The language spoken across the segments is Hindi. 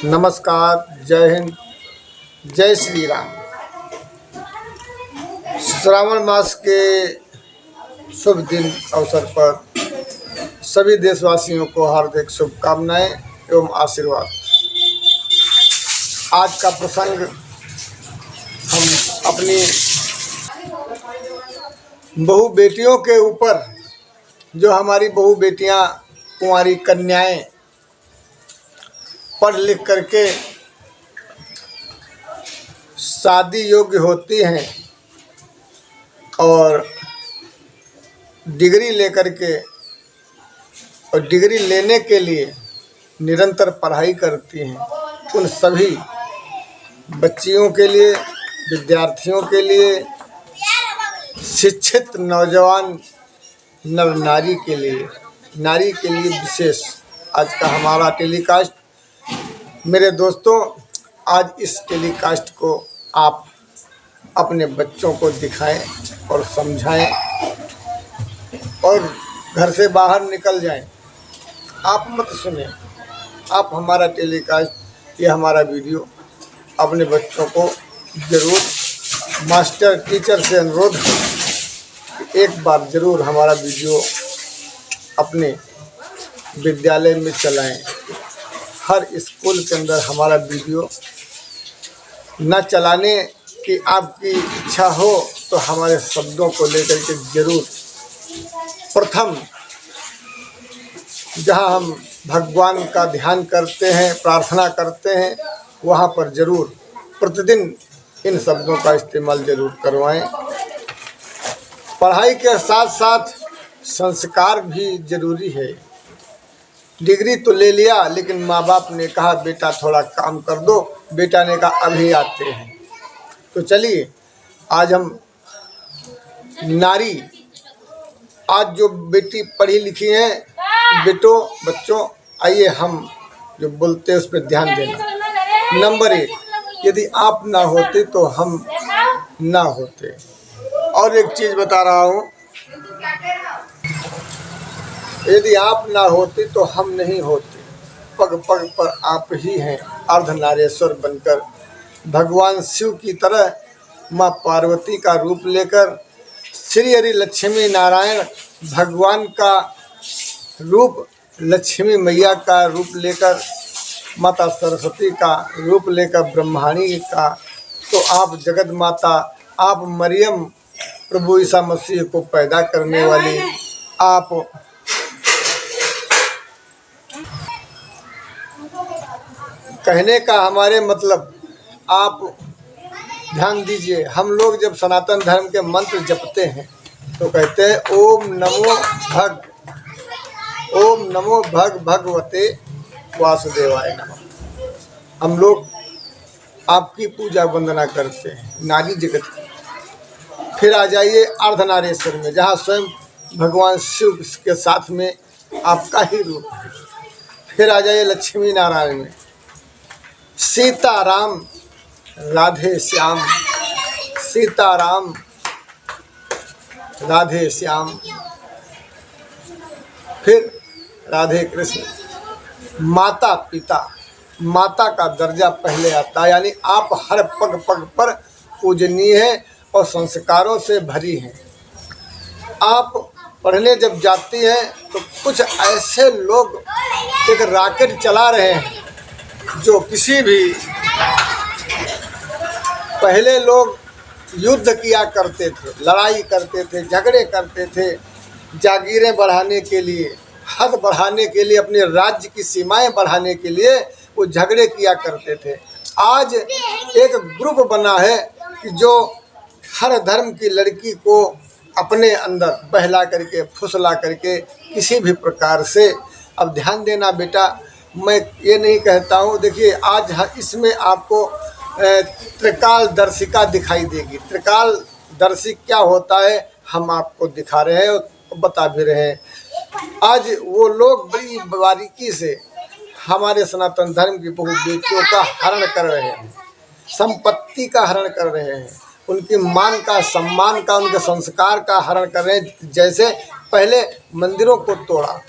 नमस्कार, जय हिंद, जय श्री राम। श्रावण मास के शुभ दिन अवसर पर सभी देशवासियों को हार्दिक शुभकामनाएं एवं आशीर्वाद। आज का प्रसंग हम अपनी बहू बेटियों के ऊपर, जो हमारी बहू बेटियां कुंवारी कन्याएं पढ़ लिख करके शादी योग्य होती हैं और डिग्री लेकर के और डिग्री लेने के लिए निरंतर पढ़ाई करती हैं, उन सभी बच्चियों के लिए, विद्यार्थियों के लिए, शिक्षित नौजवान नर नारी के लिए विशेष आज का हमारा टेलीकास्ट। मेरे दोस्तों, आज इस टेलीकास्ट को आप अपने बच्चों को दिखाएं और समझाएं और घर से बाहर निकल जाएं। आप मत सुने, आप हमारा टेलीकास्ट, ये हमारा वीडियो अपने बच्चों को ज़रूर, मास्टर टीचर से अनुरोध है, एक बार ज़रूर हमारा वीडियो अपने विद्यालय में चलाएं। हर स्कूल के अंदर हमारा वीडियो न चलाने की आपकी इच्छा हो तो हमारे शब्दों को लेकर के ज़रूर प्रथम जहां हम भगवान का ध्यान करते हैं, प्रार्थना करते हैं, वहां पर ज़रूर प्रतिदिन इन शब्दों का इस्तेमाल ज़रूर करवाएं। पढ़ाई के साथ साथ संस्कार भी ज़रूरी है। डिग्री तो ले लिया, लेकिन माँ बाप ने कहा बेटा थोड़ा काम कर दो, बेटा ने कहा अभी आते हैं। तो चलिए, आज हम नारी, आज जो बेटी पढ़ी लिखी हैं, बच्चों आइए हम जो बोलते हैं उस पर ध्यान देना। नंबर 1, यदि आप ना होते तो हम ना होते। और एक चीज़ बता रहा हूँ, यदि आप ना होते तो हम नहीं होते। पग पग पर आप ही हैं, अर्धनारेश्वर बनकर, भगवान शिव की तरह माँ पार्वती का रूप लेकर, श्री हरि लक्ष्मी नारायण भगवान का रूप, लक्ष्मी मैया का रूप लेकर, माता सरस्वती का रूप लेकर, ब्रह्माणी का, तो आप जगत माता, आप मरियम प्रभु ईसा मसीह को पैदा करने वाली, आप कहने का हमारे मतलब, आप ध्यान दीजिए, हम लोग जब सनातन धर्म के मंत्र जपते हैं तो कहते हैं ओम नमो भगवते वासुदेवाय नमः। हम लोग आपकी पूजा वंदना करते हैं, नारी जगत की। फिर आ जाइए अर्धनारेश्वर में, जहाँ स्वयं भगवान शिव के साथ में आपका ही रूप है। फिर आ जाइए लक्ष्मी नारायण में, सीताराम राधे श्याम, सीताराम राधे श्याम। फिर राधे कृष्ण, माता पिता, माता का दर्जा पहले आता है, यानी आप हर पग पग पर पूजनीय हैं और संस्कारों से भरी हैं। आप पढ़ने जब जाती हैं तो कुछ ऐसे लोग एक रॉकेट चला रहे हैं, जो किसी भी, पहले लोग युद्ध किया करते थे, लड़ाई करते थे, झगड़े करते थे, जागीरें बढ़ाने के लिए, हद बढ़ाने के लिए, अपने राज्य की सीमाएं बढ़ाने के लिए वो झगड़े किया करते थे। आज एक ग्रुप बना है कि जो हर धर्म की लड़की को अपने अंदर बहला करके, फुसला करके किसी भी प्रकार से, अब ध्यान देना बेटा, मैं ये नहीं कहता हूँ, देखिए आज इसमें आपको त्रिकाल दर्शिका दिखाई देगी। त्रिकाल दर्शी क्या होता है हम आपको दिखा रहे हैं और बता भी रहे हैं। आज वो लोग बड़ी बारीकी से हमारे सनातन धर्म की बहु बेटियों का हरण कर रहे हैं, संपत्ति का हरण कर रहे हैं, उनकी मान का, सम्मान का, उनके संस्कार का हरण कर रहे हैं। जैसे पहले मंदिरों को तोड़ा,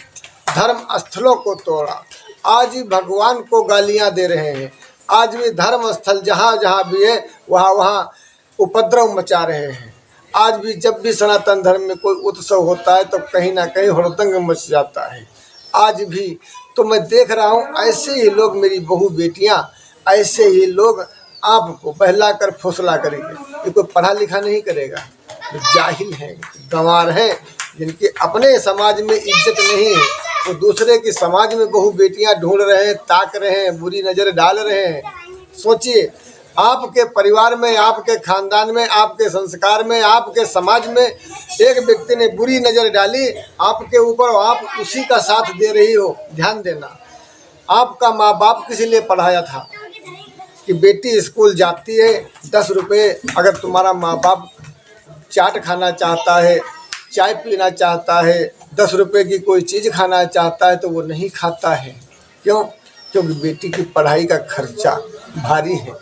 धर्म स्थलों को तोड़ा, आज भी भगवान को गालियां दे रहे हैं, आज भी धर्म स्थल जहाँ जहाँ भी है वहाँ वहाँ उपद्रव मचा रहे हैं। आज भी जब भी सनातन धर्म में कोई उत्सव होता है तो कहीं ना कहीं हुड़दंग मच जाता है। आज भी तो मैं देख रहा हूँ ऐसे ही लोग, मेरी बहू बेटियाँ, ऐसे ही लोग आपको बहला कर फुसला करेंगे। ये कोई पढ़ा लिखा नहीं करेगा, जो जाहिल हैं, गंवार हैं, जिनके अपने समाज में इज्जत नहीं है, वो दूसरे की समाज में बहू बेटियां ढूंढ रहे हैं, ताक रहे हैं, बुरी नज़र डाल रहे हैं। सोचिए, आपके परिवार में, आपके खानदान में, आपके संस्कार में, आपके समाज में एक व्यक्ति ने बुरी नज़र डाली आपके ऊपर और आप उसी का साथ दे रही हो। ध्यान देना, आपका माँ बाप किस लिए पढ़ाया था कि बेटी स्कूल जाती है, 10 रुपये, अगर तुम्हारा माँ बाप चाट खाना चाहता है, चाय पीना चाहता है, 10 रुपये की कोई चीज़ खाना चाहता है तो वो नहीं खाता है। क्यों? क्योंकि बेटी की पढ़ाई का खर्चा भारी है।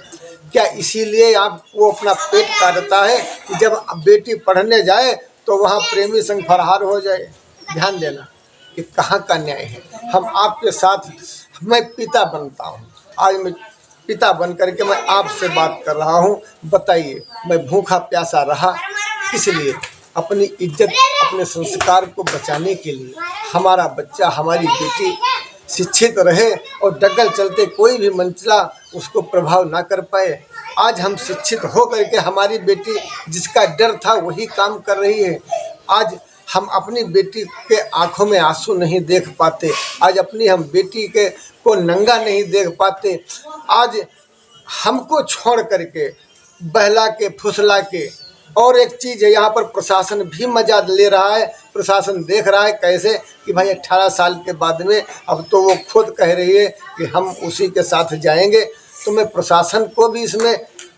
क्या इसीलिए आपको अपना पेट काटता है कि जब बेटी पढ़ने जाए तो वहाँ प्रेमी संग फरार हो जाए? ध्यान देना, ये कहाँ का न्याय है। हम आपके साथ, मैं पिता बनता हूँ, आज मैं पिता बन करके मैं आपसे बात कर रहा हूँ। बताइए, मैं भूखा प्यासा रहा इसलिए, अपनी इज्जत, अपने संस्कार को बचाने के लिए, हमारा बच्चा, हमारी बेटी शिक्षित रहे और डगल चलते कोई भी मंचला उसको प्रभाव ना कर पाए। आज हम शिक्षित हो करके हमारी बेटी जिसका डर था वही काम कर रही है। आज हम अपनी बेटी के आंखों में आंसू नहीं देख पाते, आज अपनी हम बेटी के को नंगा नहीं देख पाते। आज हमको छोड़ करके, बहला के, फुसला के। और एक चीज़ है, यहाँ पर प्रशासन भी मजा ले रहा है। प्रशासन देख रहा है कैसे कि भाई 18 साल के बाद में अब तो वो खुद कह रही है कि हम उसी के साथ जाएंगे। तो मैं प्रशासन को भी इसमें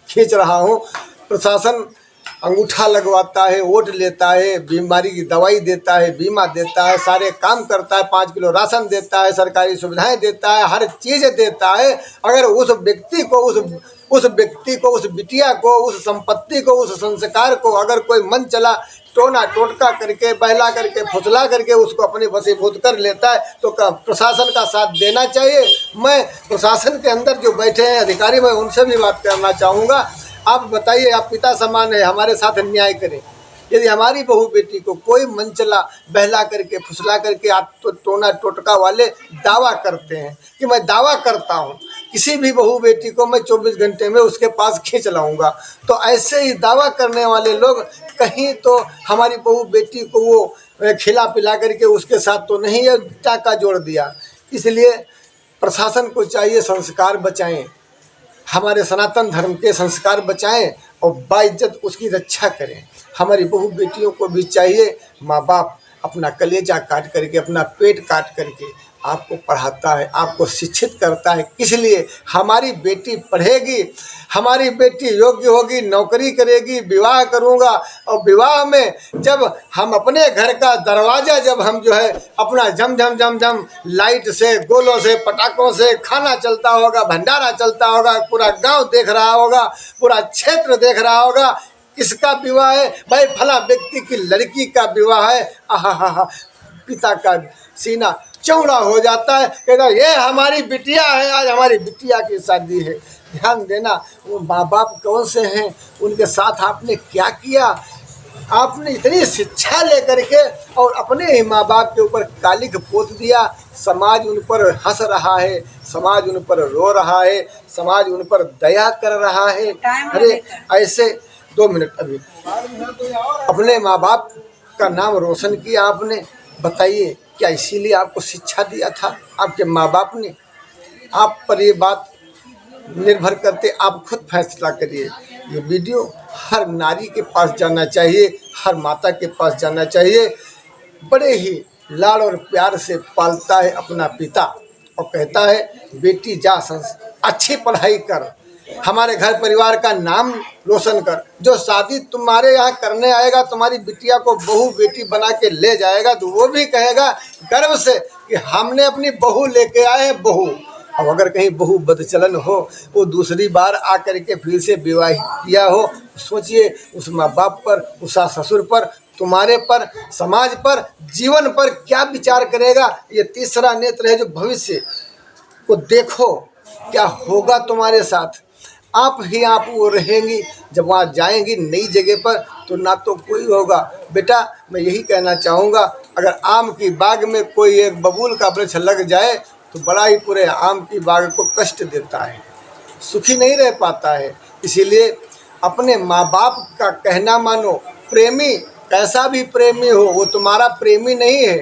खींच रहा हूँ। प्रशासन अंगूठा लगवाता है, वोट लेता है, बीमारी की दवाई देता है, बीमा देता है, सारे काम करता है, 5 किलो राशन देता है, सरकारी सुविधाएं देता है, हर चीज़ देता है। अगर उस व्यक्ति को, उस बिटिया को, उस संपत्ति को, उस संस्कार को अगर कोई मन चला टोना टोटका करके, बहला करके, फुसला करके उसको अपने वशीभूत कर लेता है तो प्रशासन का साथ देना चाहिए। मैं प्रशासन के अंदर जो बैठे हैं अधिकारी, मैं उनसे भी बात करना चाहूँगा। आप बताइए, आप पिता समान है, हमारे साथ अन्याय करें। यदि हमारी बहू बेटी को कोई मंचला बहला करके, फुसला करके, आप तो टोना टोटका वाले दावा करते हैं कि मैं दावा करता हूँ किसी भी बहू बेटी को मैं 24 घंटे में उसके पास खींच लाऊंगा, तो ऐसे ही दावा करने वाले लोग कहीं तो हमारी बहू बेटी को वो खिला पिला करके उसके साथ तो नहीं है टाका जोड़ दिया। इसलिए प्रशासन को चाहिए संस्कार बचाएं, हमारे सनातन धर्म के संस्कार बचाएं और बाइज्जत उसकी रक्षा करें। हमारी बहू बेटियों को भी चाहिए, माँ बाप अपना कलेजा काट करके, अपना पेट काट करके आपको पढ़ाता है, आपको शिक्षित करता है। किस लिए? हमारी बेटी पढ़ेगी, हमारी बेटी योग्य होगी, नौकरी करेगी, विवाह करूँगा और विवाह में जब हम अपने घर का दरवाज़ा जब हम जो है अपना झम झम झम झम लाइट से, गोलों से, पटाखों से खाना चलता होगा, भंडारा चलता होगा, पूरा गांव देख रहा होगा, पूरा क्षेत्र देख रहा होगा, किसका विवाह है भाई? फला व्यक्ति की लड़की का विवाह है। आहा, पिता का सीना चौड़ा हो जाता है, कहता ये हमारी बिटिया है, आज हमारी बिटिया की शादी है। ध्यान देना, वो माँ बाप कौन से हैं, उनके साथ आपने क्या किया? आपने इतनी शिक्षा लेकर के और अपने ही माँ बाप के ऊपर कालिक पोत दिया। समाज उन पर हंस रहा है, समाज उन पर रो रहा है, समाज उन पर दया कर रहा है। अरे ऐसे 2 मिनट, अभी अपने माँ बाप का नाम रोशन किया आपने। बताइए, क्या इसीलिए आपको शिक्षा दिया था आपके माँ बाप ने? आप पर ये बात निर्भर करते, आप खुद फैसला करिए। ये वीडियो हर नारी के पास जाना चाहिए, हर माता के पास जाना चाहिए। बड़े ही लाड़ और प्यार से पालता है अपना पिता और कहता है बेटी जा अच्छी पढ़ाई कर, हमारे घर परिवार का नाम रोशन कर। जो शादी तुम्हारे यहाँ करने आएगा, तुम्हारी बिटिया को बहू बेटी बना के ले जाएगा, तो वो भी कहेगा गर्व से कि हमने अपनी बहू लेके आए हैं बहू। अब अगर कहीं बहू बदचलन हो, वो दूसरी बार आकर के फिर से विवाह किया हो, सोचिए उस माँ बाप पर, उस ससुर पर, तुम्हारे पर, समाज पर, जीवन पर क्या विचार करेगा। ये तीसरा नेत्र है जो भविष्य को देखो क्या होगा तुम्हारे साथ। आप ही आप वो रहेंगी। जब वहाँ जाएंगी नई जगह पर तो ना तो कोई होगा। बेटा मैं यही कहना चाहूँगा, अगर आम की बाग में कोई एक बबूल का वृक्ष लग जाए तो बड़ा ही पूरे आम की बाग को कष्ट देता है, सुखी नहीं रह पाता है। इसीलिए अपने माँ बाप का कहना मानो। प्रेमी कैसा भी प्रेमी हो वो तुम्हारा प्रेमी नहीं है।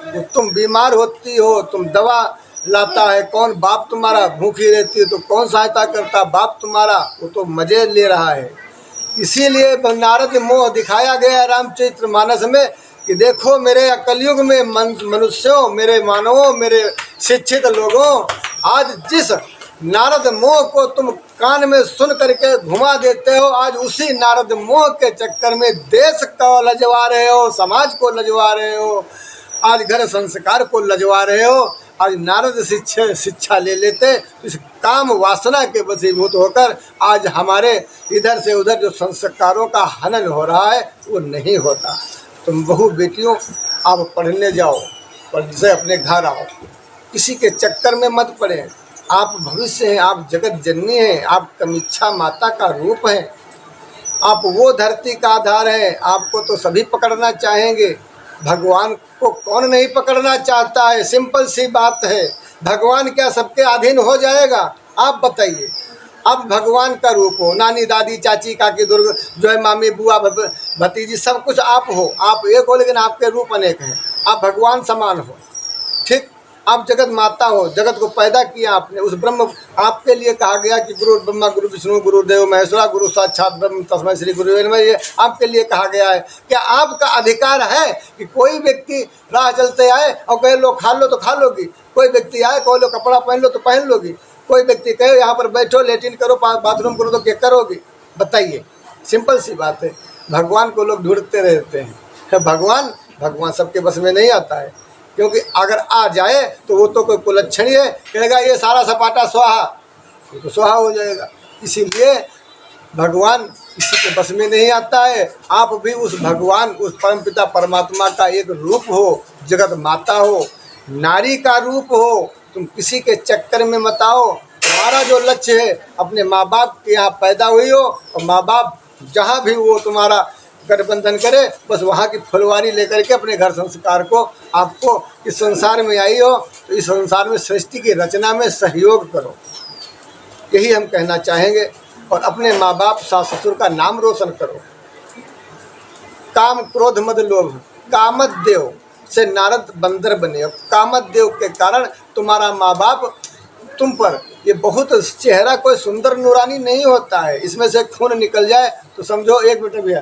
वो तुम बीमार होती हो, तुम दवा लाता है कौन, बाप तुम्हारा। भूखी रहती है तो कौन सहायता करता, बाप तुम्हारा। वो तो मजे ले रहा है। इसीलिए नारद मोह दिखाया गया रामचरित्र मानस में कि देखो मेरे कलयुग में मनुष्यों, मेरे मानवों, मेरे शिक्षित लोगों, आज जिस नारद मोह को तुम कान में सुन करके घुमा देते हो, आज उसी नारद मोह के चक्कर में देश को लजवा रहे हो, समाज को लजवा रहे हो, आज घर संस्कार को लजवा रहे हो। आज नारद शिक्षा ले लेते तो इस काम वासना के वशीभूत होकर आज हमारे इधर से उधर जो संस्कारों का हनन हो रहा है वो नहीं होता। तुम बहू बेटियों आप पढ़ने जाओ, पढ़ से अपने घर आओ, किसी के चक्कर में मत पड़े। आप भविष्य हैं, आप जगत जननी हैं, आप कमीक्षा माता का रूप हैं, आप वो धरती का आधार हैं। आपको तो सभी पकड़ना चाहेंगे, भगवान को कौन नहीं पकड़ना चाहता है। सिंपल सी बात है, भगवान क्या सबके अधीन हो जाएगा? आप बताइए। आप भगवान का रूप हो, नानी दादी चाची काकी दुर्ग जो है मामी बुआ भतीजी सब कुछ आप हो। आप एक हो लेकिन आपके रूप अनेक हैं। आप भगवान समान हो, ठीक। आप जगत माता हो, जगत को पैदा किया आपने। उस ब्रह्म आपके लिए कहा गया कि गुरु ब्रह्मा गुरु विष्णु गुरुदेव महेश्वरा गुरु साक्षात ब्रह्म तस्मै श्री गुरुवे नमः, ये आपके लिए कहा गया है। क्या आपका अधिकार है कि कोई व्यक्ति राह चलते आए और कहे लो खा लो तो खा लोगी, कोई व्यक्ति आए कहो लो कपड़ा पहन लो तो पहन लोगी, कोई व्यक्ति कहे यहाँ पर बैठो लेटिन करो बाथरूम करो तो क्या करोगी? बताइए। सिंपल सी बात है। भगवान को लोग ढूंढते रहते हैं। भगवान सबके बस में नहीं आता है, क्योंकि अगर आ जाए तो वो तो कोई कुलच्छणी है, कहेगा ये सारा सपाटा स्वाहा, तो स्वाहा हो जाएगा। इसीलिए भगवान किसी के बस में नहीं आता है। आप भी उस भगवान, उस परमपिता परमात्मा का एक रूप हो, जगत माता हो, नारी का रूप हो। तुम किसी के चक्कर में मत आओ। तुम्हारा जो लक्ष्य है अपने माँ बाप के यहाँ पैदा हुई हो और माँ बाप जहाँ भी वो तुम्हारा गठबंधन करे, बस वहाँ की फुलवारी लेकर के अपने घर संस्कार को आपको इस संसार में आई हो तो इस संसार में सृष्टि की रचना में सहयोग करो, यही हम कहना चाहेंगे। और अपने माँ बाप सास ससुर का नाम रोशन करो। काम क्रोध मद लोभ कामदेव से नारद बंदर बने। कामदेव के कारण तुम्हारा माँ बाप तुम पर ये बहुत चेहरा कोई सुंदर नूरानी नहीं होता है। इसमें से खून निकल जाए तो समझो, एक मिनट भैया,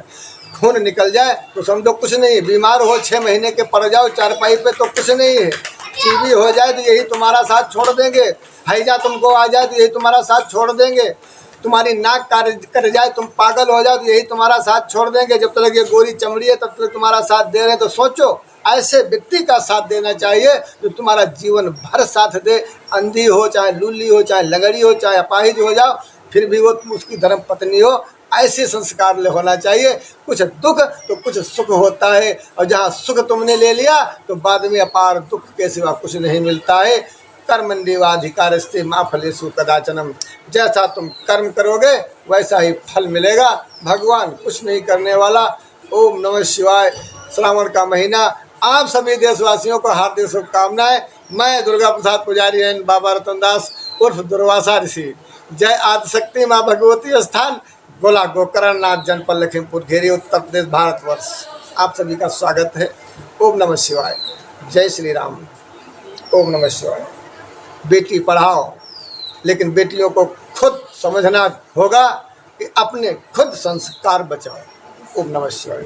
खून निकल जाए तो समझो कुछ नहीं। बीमार हो 6 महीने के पड़ जाओ चारपाई पे तो कुछ नहीं है। टीबी हो जाए तो यही तुम्हारा साथ छोड़ देंगे। हैजा तुमको आ जाए तो यही तुम्हारा साथ छोड़ देंगे। तुम्हारी नाक कर जाए, तुम पागल हो जाओ तो यही तुम्हारा साथ छोड़ देंगे। जब तक ये गोरी चमड़ी है तब तक तुम्हारा साथ दे रहे हैं। तो सोचो, ऐसे व्यक्ति का साथ देना चाहिए जो तुम्हारा जीवन भर साथ दे। अंधी हो, चाहे लूली हो, चाहे लगड़ी हो, चाहे अपाहिज हो जाओ, फिर भी वो उसकी धर्म पत्नी हो। ऐसे संस्कार होना चाहिए। कुछ दुख तो कुछ सुख होता है, और जहाँ सुख तुमने ले लिया तो बाद में अपार दुख के सिवा कुछ नहीं मिलता है। कर्मण्येवाधिकारस्ते मा फलेषु कदाचनम। जैसा तुम कर्म करोगे वैसा ही फल मिलेगा। भगवान कुछ नहीं करने वाला। ओम नमः शिवाय। श्रावण का महीना, आप सभी देशवासियों को हार्दिक शुभकामनाएं। मैं दुर्गा प्रसाद पुजारी एंड बाबा रतनदास उर्फ दुर्वासा ऋषि। जय आदिशक्ति माँ भगवती स्थान, गोला गोकर्ण नाथ, जनपद लखीमपुर घेरी, उत्तर प्रदेश, भारतवर्ष। आप सभी का स्वागत है। ओम नमः शिवाय। जय श्री राम। ओम नमः शिवाय। बेटी पढ़ाओ, लेकिन बेटियों को खुद समझना होगा कि अपने खुद संस्कार बचाओ। ओम नमः शिवाय।